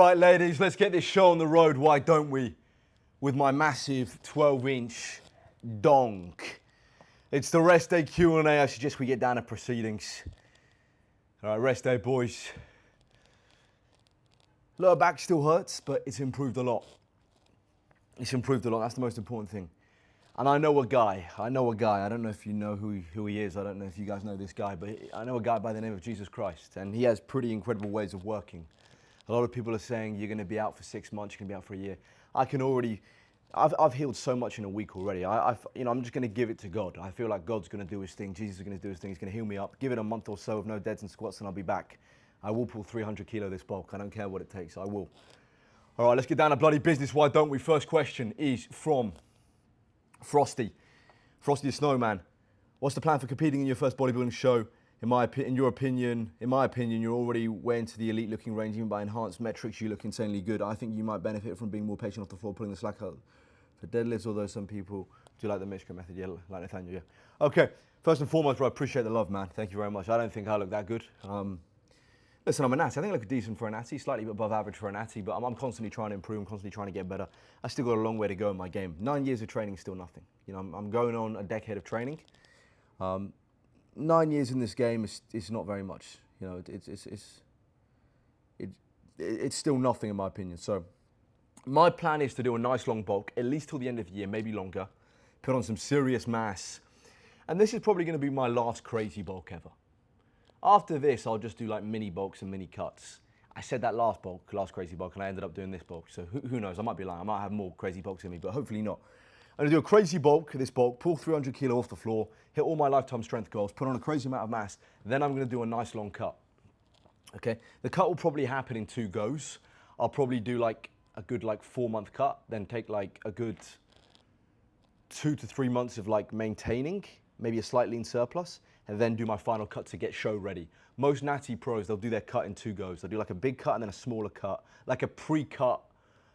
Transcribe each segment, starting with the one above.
right, ladies, let's get this show on the road, why don't we? With my massive 12-inch donk. It's the rest day Q&A. I suggest we get down to proceedings. All right, rest day, boys. Lower back still hurts, but it's improved a lot. It's improved a lot. That's the most important thing. And I know a guy. I don't know if you know who he is. I don't know if you guys know this guy, but I know a guy by the name of Jesus Christ. And he has pretty incredible ways of working. A lot of people are saying you're going to be out for 6 months, you're going to be out for a year. I've healed so much in a week already. I'm just going to give it to God. I feel like God's going to do his thing. Jesus is going to do his thing. He's going to heal me up. Give it a month or so of no deads and squats and I'll be back. I will pull 300 kilo this bulk. I don't care what it takes. I will. All right, let's get down to bloody business. Why don't we? First question is from Frosty. Frosty the Snowman. What's the plan for competing in your first bodybuilding show? In your opinion, you're already way into the elite looking range. Even by enhanced metrics, you look insanely good. I think you might benefit from being more patient off the floor, pulling the slack out for deadlifts, although some people do like the Mishka method. Yeah, like Nathaniel, yeah. Okay, first and foremost, bro, I appreciate the love, man. Thank you very much. I don't think I look that good. Listen, I'm a natty. I think I look decent for a natty, slightly above average for a natty, but I'm constantly trying to improve. I'm constantly trying to get better. I still got a long way to go in my game. 9 years of training is still nothing. You know, I'm going on a decade of training. 9 years in this game is not very much. You know, it's still nothing in my opinion. So my plan is to do a nice long bulk, at least till the end of the year, maybe longer, put on some serious mass. And this is probably going to be my last crazy bulk ever. After this, I'll just do like mini bulks and mini cuts. I said that last crazy bulk, and I ended up doing this bulk. So who knows, I might be lying. I might have more crazy bulks in me, but hopefully not. I'm gonna do a crazy bulk, this bulk, pull 300 kilo off the floor, hit all my lifetime strength goals, put on a crazy amount of mass, then I'm gonna do a nice long cut. Okay, the cut will probably happen in 2 goes. I'll probably do like a good 4-month cut, then take like a good 2 to 3 months of like maintaining, maybe a slight lean surplus, and then do my final cut to get show ready. Most natty pros, they'll do their cut in 2 goes. They'll do like a big cut and then a smaller cut, like a pre-cut,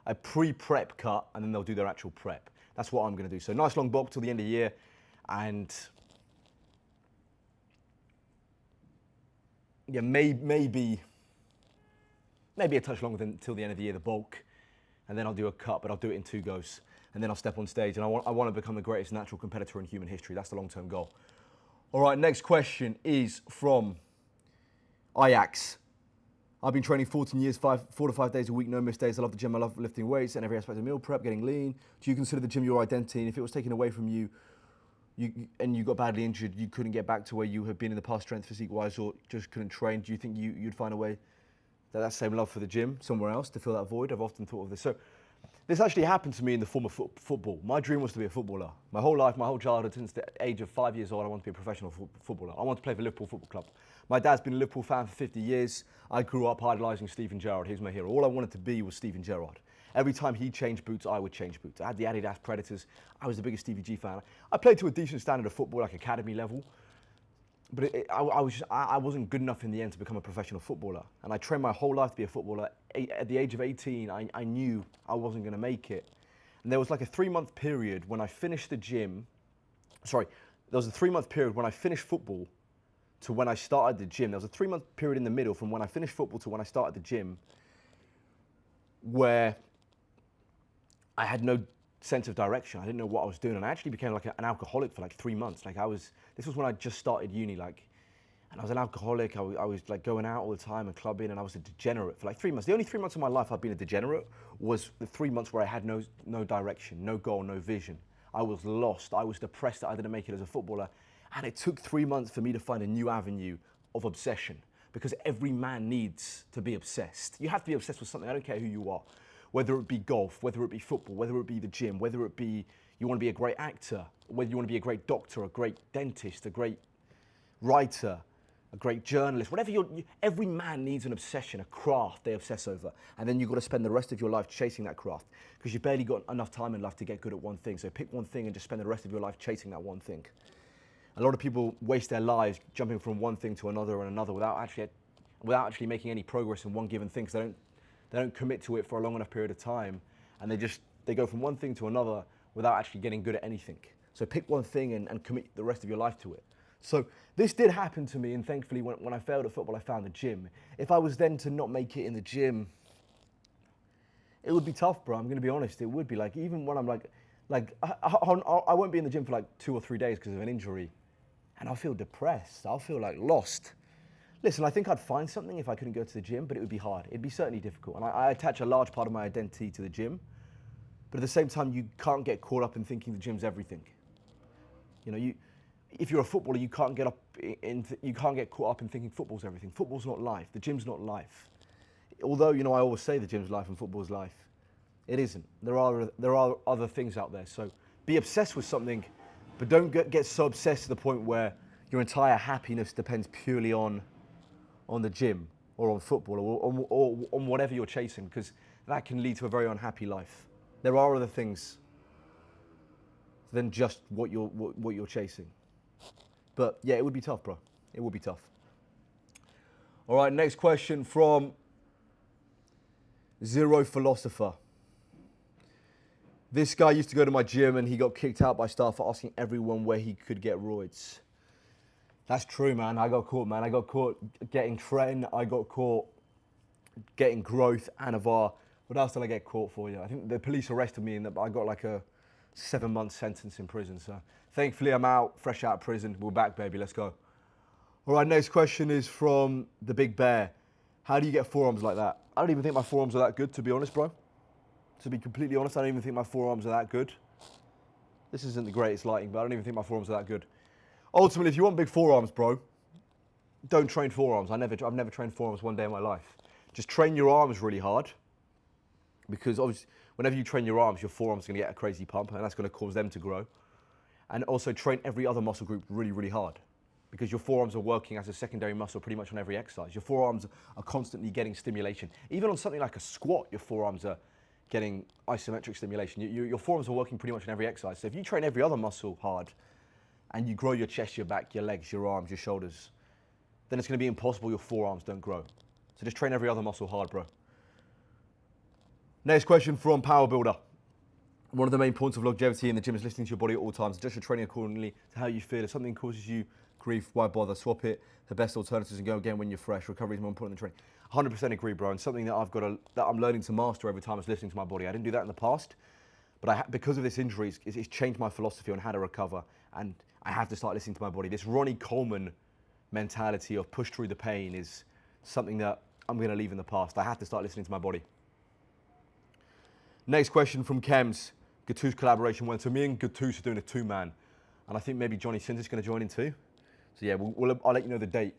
a pre-prep cut, and then they'll do their actual prep. That's what I'm gonna do. So nice long bulk till the end of the year, and yeah, maybe a touch longer than till the end of the year, the bulk, and then I'll do a cut, but I'll do it in 2 goes, and then I'll step on stage, and I want to become the greatest natural competitor in human history. That's the long-term goal. All right, next question is from Ajax. I've been training 14 years, 4 to 5 days a week, no missed days. I love the gym, I love lifting weights and every aspect of meal prep, getting lean. Do you consider the gym your identity? And if it was taken away from you, and you got badly injured, you couldn't get back to where you have been in the past strength physique-wise, or just couldn't train, do you think you'd find a way that same love for the gym somewhere else to fill that void? I've often thought of this. So this actually happened to me in the form of football. My dream was to be a footballer. My whole life, my whole childhood, since the age of 5 years old, I wanted to be a professional footballer. I wanted to play for Liverpool Football Club. My dad's been a Liverpool fan for 50 years. I grew up idolising Steven Gerrard. He was my hero. All I wanted to be was Steven Gerrard. Every time he changed boots, I would change boots. I had the Adidas Predators. I was the biggest Stevie G fan. I played to a decent standard of football, like academy level. But I wasn't good enough in the end to become a professional footballer. And I trained my whole life to be a footballer. At the age of 18, I knew I wasn't going to make it. And there was like a 3-month period when I finished the gym. Sorry, there was a 3-month period when I finished football to when I started the gym. There was a 3-month period in the middle from when I finished football to when I started the gym where I had no sense of direction. I didn't know what I was doing. And I actually became like an alcoholic for like 3 months. This was when I just started uni, and I was an alcoholic. I was like going out all the time and clubbing, and I was a degenerate for like 3 months. The only 3 months of my life I've been a degenerate was the 3 months where I had no direction, no goal, no vision. I was lost. I was depressed that I didn't make it as a footballer. And it took 3 months for me to find a new avenue of obsession, because every man needs to be obsessed. You have to be obsessed with something. I don't care who you are, whether it be golf, whether it be football, whether it be the gym, whether it be you want to be a great actor, whether you want to be a great doctor, a great dentist, a great writer, a great journalist, whatever every man needs an obsession, a craft they obsess over. And then you've got to spend the rest of your life chasing that craft, because you've barely got enough time in life to get good at one thing. So pick one thing and just spend the rest of your life chasing that one thing. A lot of people waste their lives jumping from one thing to another and another without actually making any progress in one given thing, because they don't commit to it for a long enough period of time, and they go from one thing to another without actually getting good at anything. So pick one thing and commit the rest of your life to it. So this did happen to me, and thankfully when I failed at football, I found the gym. If I was then to not make it in the gym, It would be tough, bro. I'm going to be honest. It would be like, even when I'm I won't be in the gym for like 2 or 3 days because of an injury, and I'll feel depressed. I'll feel like lost. Listen, I think I'd find something if I couldn't go to the gym, but it would be hard. It'd be certainly difficult. And I attach a large part of my identity to the gym, but at the same time, you can't get caught up in thinking the gym's everything. You know, if you're a footballer, you can't get caught up in thinking football's everything. Football's not life. The gym's not life. Although, you know, I always say the gym's life and football's life. It isn't. There are other things out there. So be obsessed with something, but don't get so obsessed to the point where your entire happiness depends purely on the gym or on football or on whatever you're chasing, because that can lead to a very unhappy life. There are other things than just what you're chasing. But yeah, it would be tough, bro. It would be tough. All right, next question from Zero Philosopher. This guy used to go to my gym and he got kicked out by staff for asking everyone where he could get roids. That's true, man. I got caught, man. I got caught getting tren. I got caught getting growth, Anavar. What else did I get caught for? Yeah, I think the police arrested me and I got like a 7-month sentence in prison. So thankfully I'm out, fresh out of prison. We're back, baby. Let's go. All right, next question is from the Big Bear. How do you get forearms like that? I don't even think my forearms are that good, to be honest, bro. To be completely honest, I don't even think my forearms are that good. This isn't the greatest lighting, but I don't even think my forearms are that good. Ultimately, if you want big forearms, bro, don't train forearms. I've never trained forearms one day in my life. Just train your arms really hard, because obviously, whenever you train your arms, your forearms are going to get a crazy pump, and that's going to cause them to grow. And also train every other muscle group really, really hard, because your forearms are working as a secondary muscle pretty much on every exercise. Your forearms are constantly getting stimulation. Even on something like a squat, your forearms are getting isometric stimulation. Your forearms are working pretty much on every exercise. So if you train every other muscle hard, and you grow your chest, your back, your legs, your arms, your shoulders, then it's going to be impossible your forearms don't grow. So just train every other muscle hard, bro. Next question from Power Builder. One of the main points of longevity in the gym is listening to your body at all times. Adjust your training accordingly to how you feel. If something causes you grief, why bother? Swap it. The best alternatives and go again when you're fresh. Recovery is more important than training. 100% agree, bro. And something that that I'm learning to master every time is listening to my body. I didn't do that in the past, but because of this injury, it's changed my philosophy on how to recover. And I have to start listening to my body. This Ronnie Coleman mentality of push through the pain is something that I'm going to leave in the past. I have to start listening to my body. Next question from Kems. Gattuso collaboration went. So me and Gattuso are doing a 2-man. And I think maybe Johnny Sins is going to join in too. So yeah, I'll let you know the date.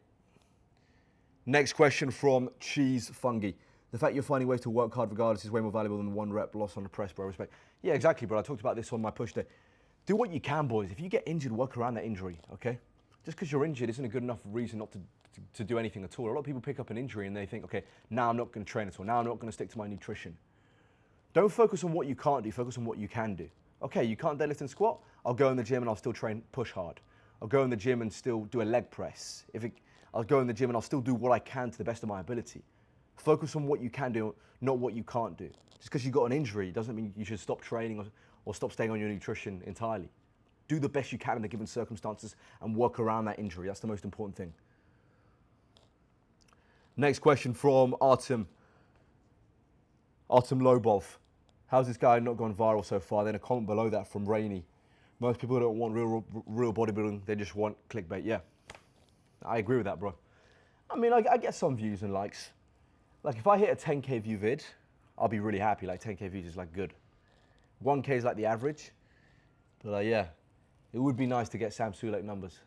Next question from Cheese Fungi. The fact you're finding ways to work hard regardless is way more valuable than 1 rep loss on the press, bro. Respect. Yeah, exactly, bro. I talked about this on my push day. Do what you can, boys. If you get injured, work around that injury, okay? Just because you're injured isn't a good enough reason not to do anything at all. A lot of people pick up an injury and they think, okay, now I'm not going to train at all. Now I'm not going to stick to my nutrition. Don't focus on what you can't do. Focus on what you can do. Okay, you can't deadlift and squat. I'll go in the gym and I'll still train push hard. I'll go in the gym and still do a leg press. I'll go in the gym and I'll still do what I can to the best of my ability. Focus on what you can do, not what you can't do. Just because you got an injury doesn't mean you should stop training or stop staying on your nutrition entirely. Do the best you can in the given circumstances and work around that injury. That's the most important thing. Next question from Artem Lobov. How's this guy not gone viral so far? Then a comment below that from Rainey. Most people don't want real bodybuilding, they just want clickbait. Yeah, I agree with that, bro. I mean, I get some views and likes. Like if I hit a 10K view vid, I'll be really happy. Like 10K views is like good. 1K is like the average. But yeah, it would be nice to get Sam Sulek numbers.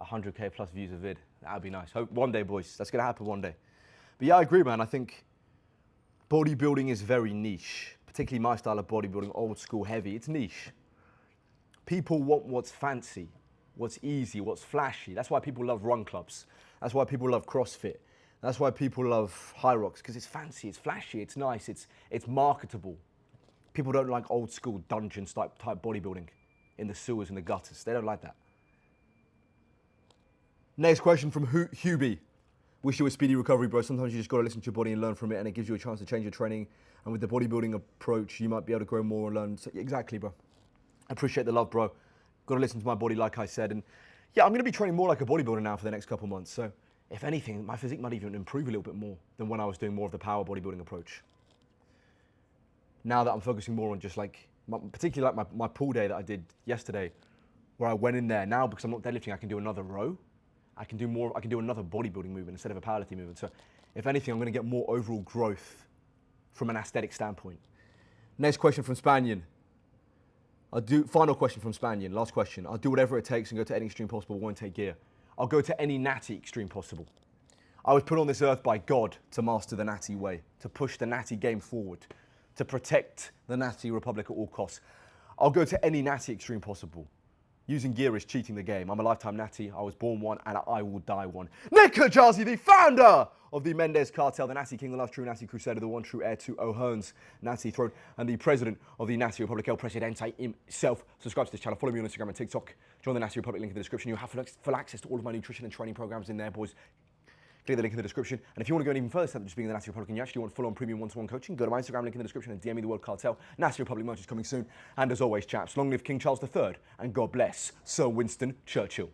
100K plus views a vid. That'd be nice. Hope one day, boys. That's gonna happen one day. But yeah, I agree, man. I think bodybuilding is very niche. Particularly my style of bodybuilding, old school, heavy. It's niche. People want what's fancy, what's easy, what's flashy. That's why people love run clubs. That's why people love CrossFit. That's why people love High Rocks, because it's fancy, it's flashy, it's nice, it's marketable. People don't like old school dungeon type bodybuilding in the sewers and the gutters. They don't like that. Next question from Hubie. Wish you a speedy recovery, bro. Sometimes you just got to listen to your body and learn from it, and it gives you a chance to change your training. And with the bodybuilding approach, you might be able to grow more and learn. So, exactly, bro. I appreciate the love, bro. Got to listen to my body, like I said. And yeah, I'm going to be training more like a bodybuilder now for the next couple months. So if anything, my physique might even improve a little bit more than when I was doing more of the power bodybuilding approach. now that I'm focusing more on just like, particularly like my pull day that I did yesterday, where I went in there, now because I'm not deadlifting, I can do another row. I can do another bodybuilding movement instead of a powerlifting movement. So if anything, I'm gonna get more overall growth from an aesthetic standpoint. Next question from Spanian. Final question from Spanian, last question. I'll do whatever it takes and go to any extreme possible, won't take gear. I'll go to any natty extreme possible. I was put on this earth by God to master the natty way, to push the natty game forward, to protect the natty republic at all costs. I'll go to any natty extreme possible. Using gear is cheating the game. I'm a lifetime natty, I was born one, and I will die one. Nick Kajazi, the founder of the Mendez Cartel, the Natty King, the last true Natty Crusader, the one true heir to O'Hearn's Natty throne, and the president of the Natty Republic, El Presidente himself. Subscribe to this channel, follow me on Instagram and TikTok. Join the Natty Republic, link in the description. You have full access to all of my nutrition and training programs in there, boys. Click the link in the description. And if you want to go an even further step than just being the Natty Republic and you actually want full-on premium one-to-one coaching, go to my Instagram, link in the description, and DM me the word cartel. Natty Republic merch is coming soon. And as always, chaps, long live King Charles III, and God bless Sir Winston Churchill.